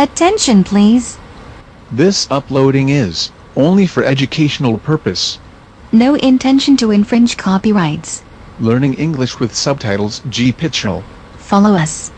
Attention, please. This uploading is only for educational purpose. No intention to infringe copyrights. Learning English with subtitles GPITRAL. Follow us.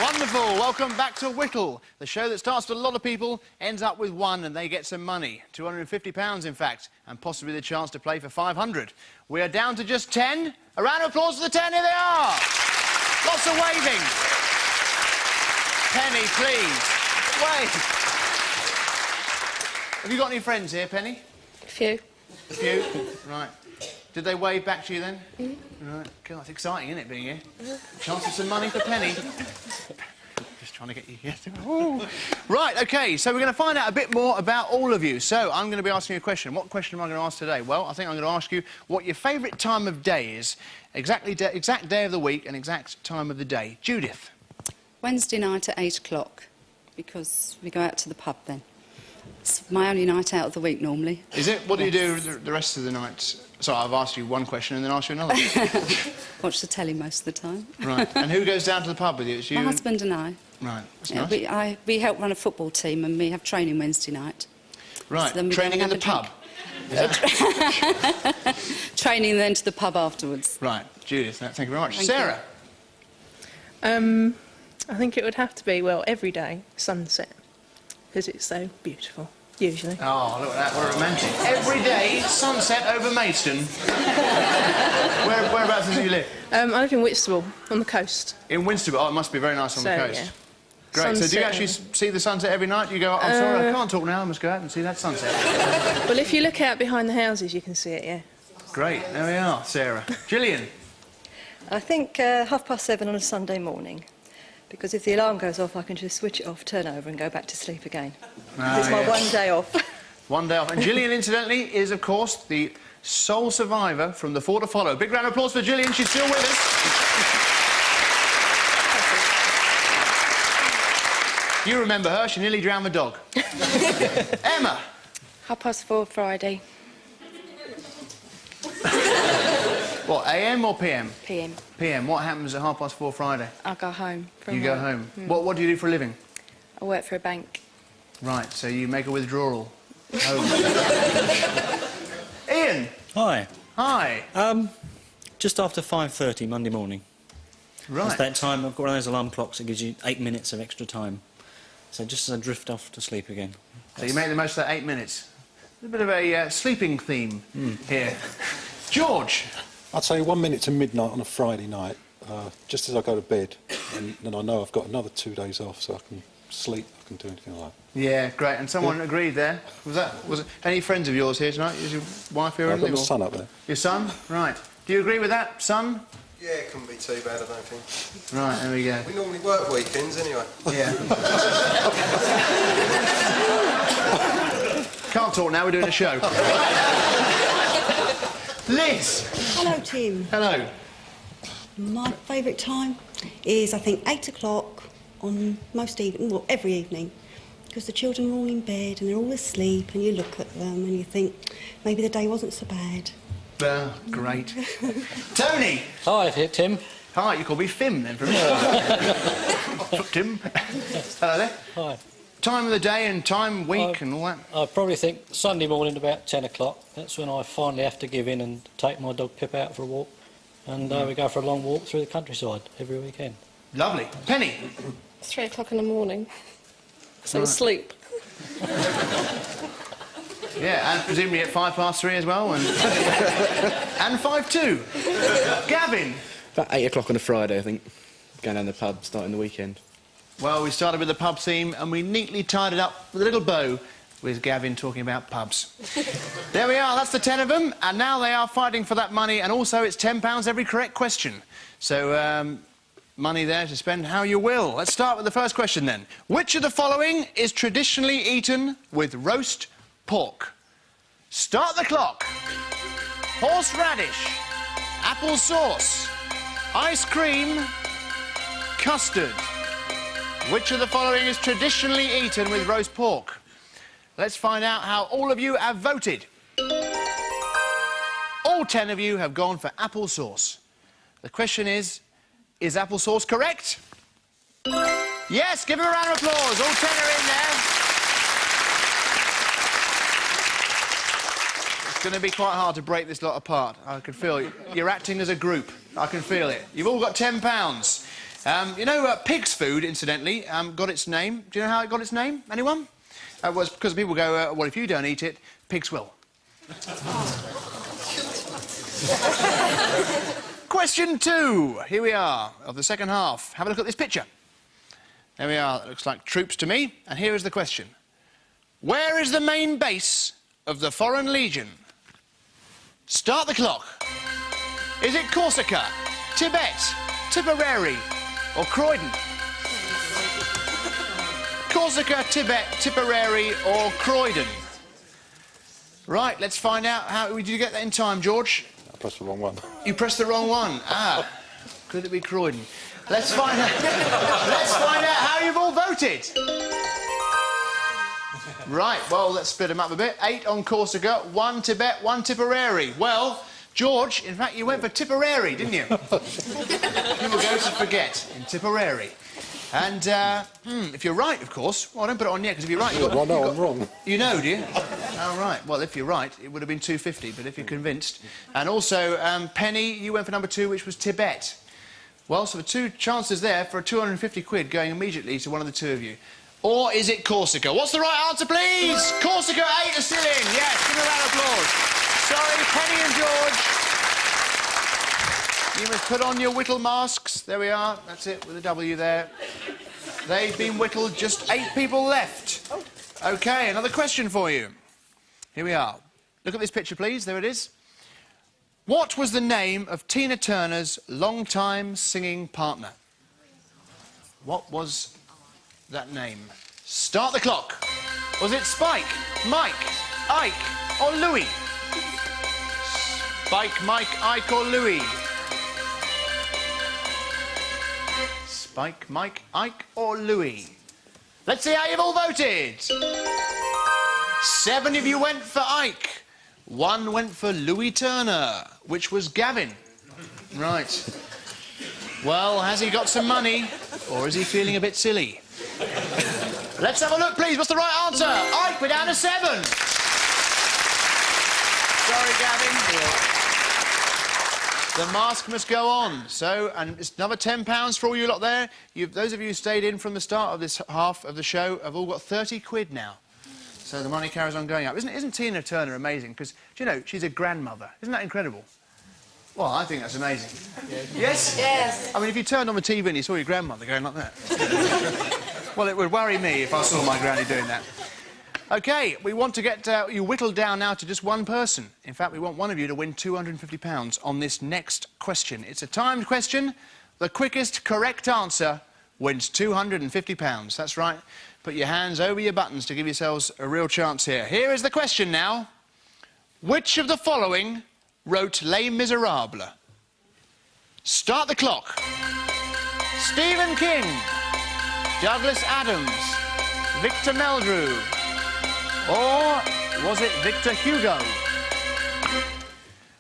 Wonderful. Welcome back to Whittle, the show that starts with a lot of people, ends up with one, and they get some money. £250, in fact, and possibly the chance to play for 500. We are down to just 10. A round of applause for the 10. Here they are. Lots of waving. Penny, please. Wave. Have you got any friends here, Penny? A few. A few? Right. Did they wave back to you then? Right. God, it's exciting, isn't it, being here? Chance of some money for Penny. Just trying to get you here. Ooh. Right, OK, so we're going to find out a bit more about all of you. So I'm going to be asking you a question. What question am I going to ask today? Well, I think I'm going to ask you what your favourite time of day is. Exact day of the week and exact time of the day. Judith? Wednesday night at 8 o'clock, because we go out to the pub then. It's my only night out of the week normally. Is it? What do you do the rest of the nights? Sorry, I've asked you one question and then asked you another. Watch the telly most of the time. Right. And who goes down to the pub with you? It's you? My husband and I. Right. That's Yeah, nice. we help run a football team and we have training Wednesday night. Right. So Training in the pub? Training then to the pub afterwards. Right. Judith, thank you very much. Thank Sarah? I think it would have to be, well, every day, sunset, because it's so beautiful, usually. Oh, look at that, what a romantic. Every day, sunset over Maidstone. Whereabouts do you live? I live in Whittle, on the coast. In Winster. Oh, it must be very nice on the coast. Yeah. Great. So do you Sunset. actually see the sunset every night? You go, I'm sorry, I can't talk now, I must go out and see that sunset. Well, if you look out behind the houses, you can see it, yeah. Great. There we are, Sarah. Gillian? I think 7:30 on a Sunday morning, because if the alarm goes off, I can just switch it off, turn over and go back to sleep again. It's my one day off. One day off. And Gillian, incidentally, is, of course, the sole survivor from The Four to Follow. Big round of applause for Gillian. She's still with us. You remember her. She nearly drowned the dog. Emma? 4:30 Friday. What, AM or PM? PM. PM. What happens at 4:30 Friday? I go home from You go work. home. What do you do for a living? I work for a bank. Right, so you make a withdrawal. Home. Ian? Hi. Hi. Just after 5:30 Monday morning. Right. It's that time. I've got one of those alarm clocks that gives you 8 minutes of extra time. So just as I drift off to sleep again. So you make the most of that 8 minutes. There's a bit of a sleeping theme here. George? I'd say 1 minute to midnight on a Friday night, just as I go to bed, and then I know I've got another 2 days off, so I can sleep, I can do anything like that. Yeah, great. And someone agreed there. Was it any friends of yours here tonight? Is your wife here? I've got my son up there. Your son? Right. Do you agree with that, son? Yeah, it couldn't be too bad, I don't think. Right, there we go. We normally work weekends anyway. Yeah. Can't talk now, we're doing a show. Liz! Hello, Tim. Hello. My favourite time is, I think, 8 o'clock on most evening, well, every evening, because the children are all in bed and they're all asleep, and you look at them and you think, maybe the day wasn't so bad. Great. Tony! Hi, Tim. Hi, you call me Fim then from Tim. Hello there. Hi. Time of the day and time, week and all that. I probably think Sunday morning about 10 o'clock. That's when I finally have to give in and take my dog Pip out for a walk. And we go for a long walk through the countryside every weekend. Lovely. Penny? 3 o'clock in the morning. So sleep. Yeah, and presumably at 3:05 as well, and 5:02. Gavin? About 8 o'clock on a Friday, I think. Going down the pub, starting the weekend. Well, we started with the pub theme, and we neatly tied it up with a little bow with Gavin talking about pubs. There we are, that's the 10 of them, and now they are fighting for that money, and also it's £10 every correct question. So, money there to spend how you will. Let's start with the first question, then. Which of the following is traditionally eaten with roast pork? Start the clock. Horseradish, apple sauce, ice cream, custard. Which of the following is traditionally eaten with roast pork? Let's find out how all of you have voted. All 10 of you have gone for applesauce. The question is applesauce correct? Yes, give him a round of applause. All 10 are in there. It's going to be quite hard to break this lot apart. I can feel it. You're acting as a group. I can feel it. You've all got £10. You know, pig's food, incidentally, got its name. Do you know how it got its name? Anyone? Well, it's because people go, well, if you don't eat it, pigs will. Question 2. Here we are, of the second half. Have a look at this picture. There we are. It looks like troops to me. And here is the question. Where is the main base of the Foreign Legion? Start the clock. Is it Corsica, Tibet, Tipperary or Croydon? Corsica, Tibet, Tipperary or Croydon? Right, let's find out how... Did you get that in time, George? I pressed the wrong one. You pressed the wrong one. Ah, could it be Croydon? Let's find out... let's find out how you've all voted. Right, well, let's split them up a bit. 8 on Corsica, 1 Tibet, 1 Tipperary. Well, George, in fact, you went for Tipperary, didn't you? You were going to forget in Tipperary. And, if you're right, of course... Well, don't put it on yet, because if you're right... Well, no, I'm wrong. You know, do you? Oh, right. Well, if you're right, it would have been 250, but if you're convinced... And also, Penny, you went for number 2, which was Tibet. Well, so the 2 chances there for a 250 quid going immediately to one of the 2 of you. Or is it Corsica? What's the right answer, please? Corsica, 8 are still in. Yes, give them a round of applause. Sorry, Penny and George. You must put on your Whittle masks. There we are. That's it, with a W there. They've been whittled. Just 8 people left. OK, another question for you. Here we are. Look at this picture, please. There it is. What was the name of Tina Turner's long-time singing partner? What was that name? Start the clock. Was it Spike, Mike, Ike or Louis? Spike, Mike, Ike or Louis? Spike, Mike, Ike or Louis? Let's see how you've all voted. 7 of you went for Ike. 1 went for Louis Turner, which was Gavin. Right. Well, has he got some money, or is he feeling a bit silly? Let's have a look, please. What's the right answer? Ike, we're down to 7. Sorry, Gavin. The mask must go on. So, and it's another £10 for all you lot there. Those of you who stayed in from the start of this half of the show have all got 30 quid now. So the money carries on going up. Isn't Tina Turner amazing? Because, do you know, she's a grandmother. Isn't that incredible? Well, I think that's amazing. Yes? Yes. I mean, if you turned on the TV and you saw your grandmother going like that... Well, it would worry me if I saw my granny doing that. OK, we want to get you whittled down now to just 1 person. In fact, we want one of you to win £250 on this next question. It's a timed question. The quickest correct answer wins £250. That's right. Put your hands over your buttons to give yourselves a real chance here. Here is the question now. Which of the following wrote Les Miserables? Start the clock. Stephen King, Douglas Adams, Victor Meldrew, or was it Victor Hugo?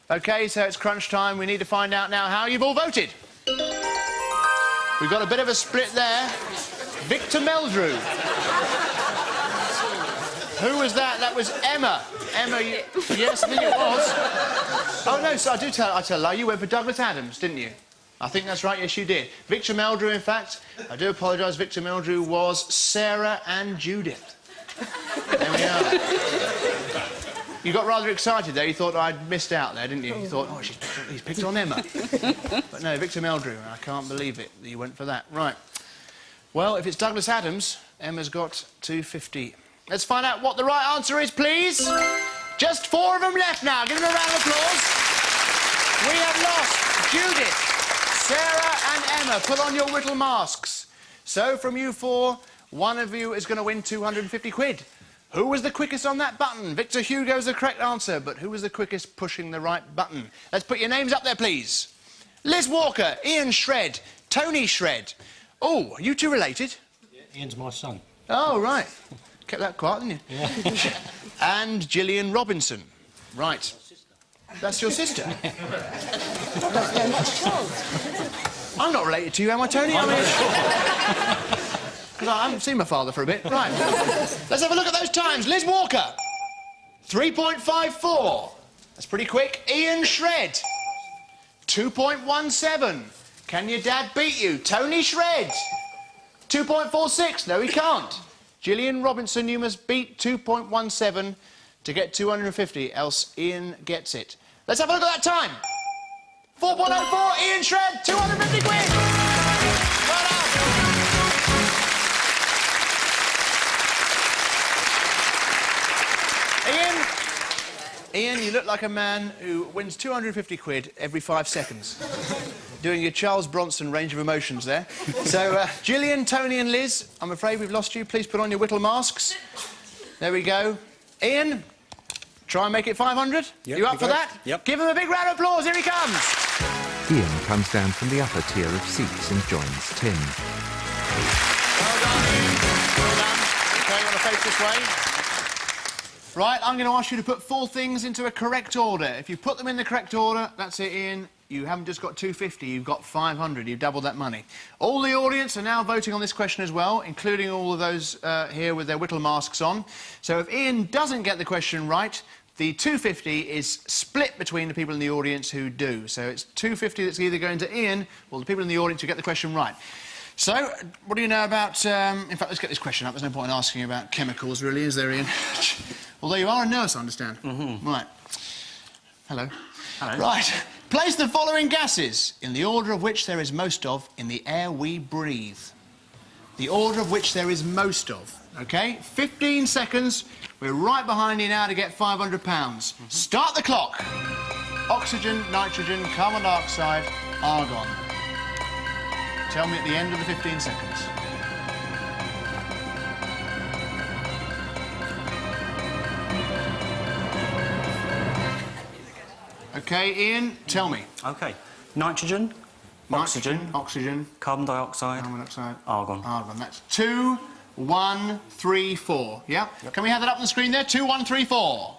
OK, so it's crunch time. We need to find out now how you've all voted. We've got a bit of a split there. Victor Meldrew. Who was that? That was Emma. Emma, yes, I think it was. Oh, no, so I tell a lie. You went for Douglas Adams, didn't you? I think that's right, yes, you did. Victor Meldrew, in fact, I do apologise, Victor Meldrew was Sarah and Judith. There we are. You got rather excited there. You thought I'd missed out there, didn't you? You thought, oh, he's picked on Emma. But no, Victor Meldrew, I can't believe it that you went for that. Right. Well, if it's Douglas Adams, Emma's got 250. Let's find out what the right answer is, please. Just 4 of them left now. Give them a round of applause. We have lost Judith, Sarah and Emma. Put on your Whittle masks. So, from you 4, one of you is going to win 250 quid. Who was the quickest on that button? Victor Hugo's the correct answer, but who was the quickest pushing the right button? Let's put your names up there, please. Liz Walker, Ian Shred, Tony Shred. Oh, are you 2 related? Yeah, Ian's my son. Oh, right. kept that quiet, didn't you? Yeah. And Gillian Robinson. Right. That's your sister? I don't know much Charles. I'm not related to you, am I, Tony? I mean... Because I haven't seen my father for a bit. Right. Let's have a look at those times. Liz Walker, 3.54. That's pretty quick. Ian Shred, 2.17. Can your dad beat you? Tony Shred, 2.46. No, he can't. Gillian Robinson, you must beat 2.17 to get 250, else Ian gets it. Let's have a look at that time. 4.04. Ian Shred, 250 quid. Well done. Ian, you look like a man who wins 250 quid every 5 seconds. Doing your Charles Bronson range of emotions there. So, Gillian, Tony and Liz, I'm afraid we've lost you. Please put on your Whittle masks. There we go. Ian, try and make it 500. Yep, you up for that? Yep. Give him a big round of applause. Here he comes. Ian comes down from the upper tier of seats and joins Tim. Well done, Ian. Well done. OK, you want to face this way? Right, I'm going to ask you to put 4 things into a correct order. If you put them in the correct order, that's it, Ian. You haven't just got 250, you've got 500. You've doubled that money. All the audience are now voting on this question as well, including all of those here with their Whittle masks on. So if Ian doesn't get the question right, the 250 is split between the people in the audience who do. So it's 250 that's either going to Ian or the people in the audience who get the question right. So, what do you know about... in fact, let's get this question up. There's no point in asking about chemicals, really, is there, Ian? Although you are a nurse, I understand. Mm-hmm. Right. Hello. Hello. Right. Place the following gases in the order of which there is most of in the air we breathe. The order of which there is most of. OK? 15 seconds. We're right behind you now to get £500. Mm-hmm. Start the clock. Oxygen, nitrogen, carbon dioxide, argon. Tell me at the end of the 15 seconds. OK, Ian, tell me. OK. Nitrogen, oxygen, carbon dioxide, argon. Argon. That's 2, 1, 3, 4. Yeah? Yep. Can we have that up on the screen there? 2, 1, 3, 4.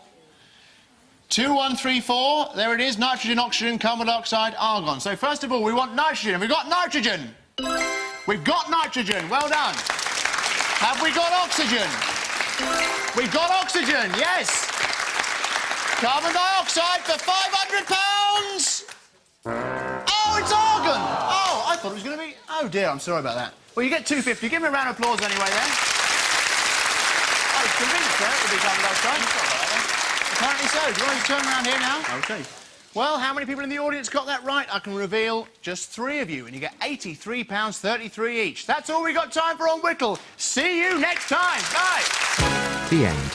2, 1, 3, 4. There it is. Nitrogen, oxygen, carbon dioxide, argon. So, first of all, we want nitrogen. Have we got nitrogen? We've got nitrogen. Well done. Have we got oxygen? We've got oxygen, yes. Carbon dioxide for £500. Oh, it's argon. Oh, I thought it was going to be... Oh, dear, I'm sorry about that. Well, you get 250. Give me a round of applause anyway, then. I was convinced there it would be carbon dioxide. Apparently so. Do you want to turn around here now? OK. Well, how many people in the audience got that right? I can reveal just 3 of you, and you get £83.33 each. That's all we got time for on Whittle. See you next time. Bye. The end.